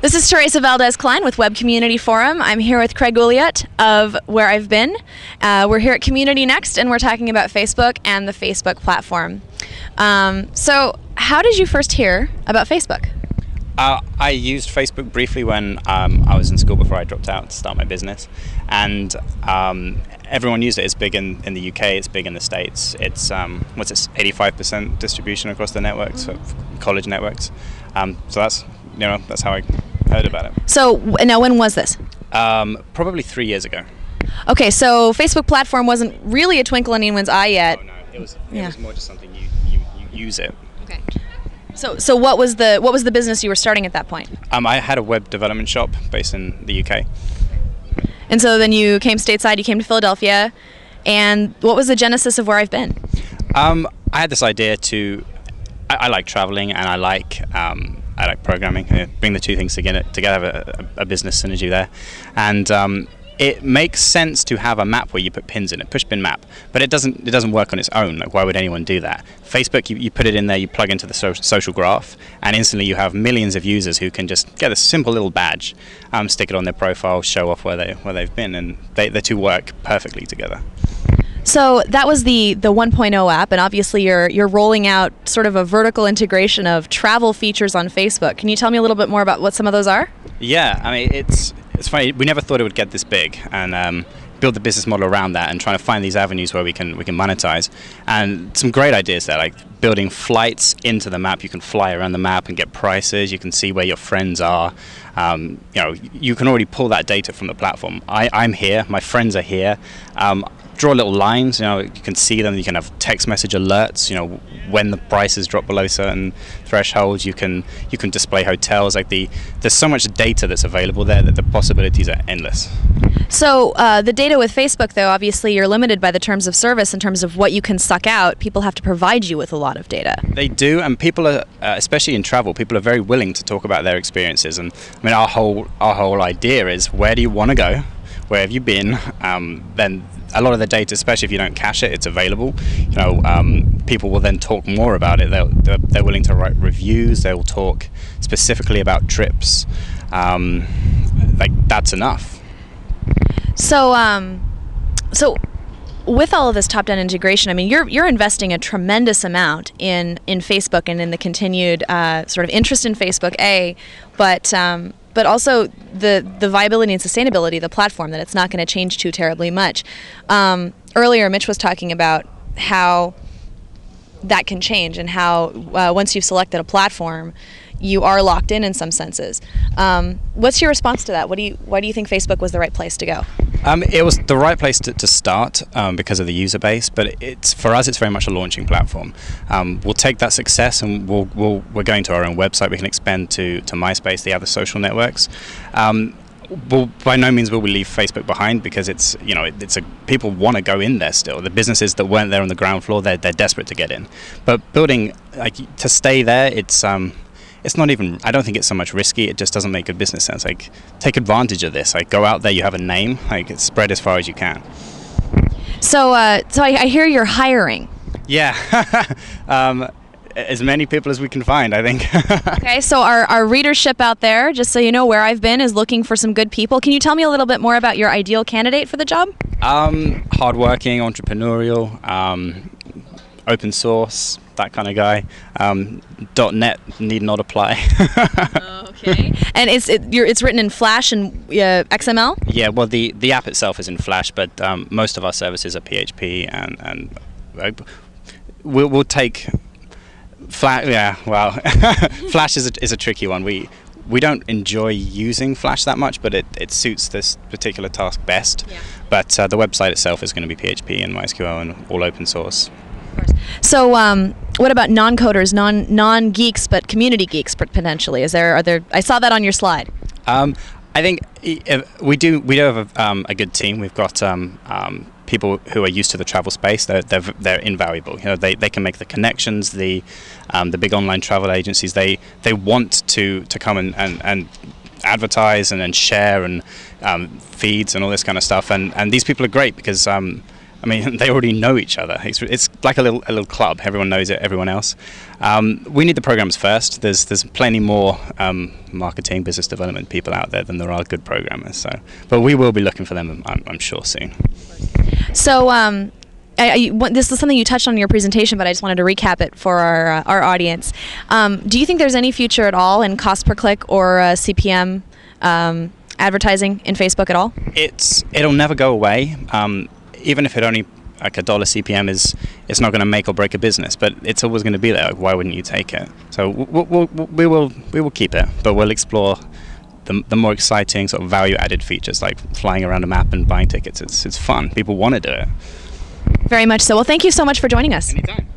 This is Teresa Valdez-Klein with Web Community Forum. I'm here with Craig Ulliott of Where I've Been. We're here at Community Next, and we're talking about Facebook and the Facebook platform. So how did you first hear about Facebook? I used Facebook briefly when I was in school before I dropped out to start my business, and everyone used it. It's big in the UK, it's big in the States. It's 85% distribution across the networks, college networks. So that's how I heard about it. So now, when was this? Probably 3 years ago. Okay, so Facebook platform wasn't really a twinkle in anyone's eye yet. Oh, no, it was more just something you use it. Okay. So what was the business you were starting at that point? I had a web development shop based in the UK. And so then you came stateside, you came to Philadelphia, and what was the genesis of Where I've Been? I had this idea I like traveling and I like programming. Bring the two things together, have a business synergy there. And it makes sense to have a map where you put pins in it, push pin map, but it doesn't work on its own. Like, why would anyone do that? Facebook, you put it in there, you plug into the social graph, and instantly you have millions of users who can just get a simple little badge, stick it on their profile, show off where they've been, and the two work perfectly together. So that was the 1.0 app, and obviously you're rolling out sort of a vertical integration of travel features on Facebook. Can you tell me a little bit more about what some of those are? Yeah, I mean, it's funny. We never thought it would get this big, and build the business model around that, and trying to find these avenues where we can monetize. And some great ideas there, like building flights into the map. You can fly around the map and get prices. You can see where your friends are. You can already pull that data from the platform. I'm here. My friends are here. Draw little lines, you can see them. You can have text message alerts, when the prices drop below certain thresholds. You can display hotels. There's so much data that's available there that the possibilities are endless. So the data with Facebook, though, obviously you're limited by the terms of service in terms of what you can suck out. People have to provide you with a lot of data. They do, and people are, especially in travel, people are very willing to talk about their experiences. And I mean, our whole idea is, where do you want to go? Where have you been? Then a lot of the data, especially if you don't cache it, it's available. People will then talk more about it. They're willing to write reviews. They will talk specifically about trips. That's enough. So with all of this top-down integration, I mean, you're investing a tremendous amount in Facebook and in the continued sort of interest in Facebook, but also the viability and sustainability of the platform, that it's not going to change too terribly much. Earlier, Mitch was talking about how that can change, and how once you've selected a platform, you are locked in some senses. What's your response to that? Why do you think Facebook was the right place to go? It was the right place to start because of the user base, but for us it's very much a launching platform. We'll take that success and we're going to our own website. We can expand to MySpace, the other social networks. By no means will we leave Facebook behind, because people want to go in there still. The businesses that weren't there on the ground floor, they're desperate to get in. But building to stay there, it's not even, I don't think it's so much risky, it just doesn't make good business sense. Take advantage of this. Go out there, you have a name, spread as far as you can. So I hear you're hiring. Yeah, as many people as we can find, I think. Okay, so our readership out there, just so you know, Where I've Been is looking for some good people. Can you tell me a little bit more about your ideal candidate for the job? Hardworking, entrepreneurial, open source, that kind of guy. .NET need not apply. Okay. And it's written in Flash and XML? Yeah, well, the app itself is in Flash, but most of our services are PHP, and we'll take Flash. Yeah, well, Flash is a tricky one. We don't enjoy using Flash that much, but it suits this particular task best. Yeah. But the website itself is going to be PHP and MySQL and all open source. So what about non-coders, non-geeks, but community geeks potentially? Are there? I saw that on your slide. I think we do have a good team. We've got people who are used to the travel space. They're invaluable. They can make the connections. The big online travel agencies, they want to come and advertise and share and feeds and all this kind of stuff. And these people are great because I mean, they already know each other. It's like a little club. Everyone knows it, everyone else. We need the programs first. There's plenty more marketing, business development people out there than there are good programmers. So, but we will be looking for them, I'm sure, soon. So this is something you touched on in your presentation, but I just wanted to recap it for our audience. Do you think there's any future at all in cost per click or CPM advertising in Facebook at all? It'll never go away. Even if it only like $1 CPM it's not going to make or break a business, but it's always going to be there. Like, why wouldn't you take it? So we will keep it, but we'll explore the more exciting sort of value-added features like flying around a map and buying tickets. It's fun. People want to do it. Very much so. Well, thank you so much for joining us. Anytime.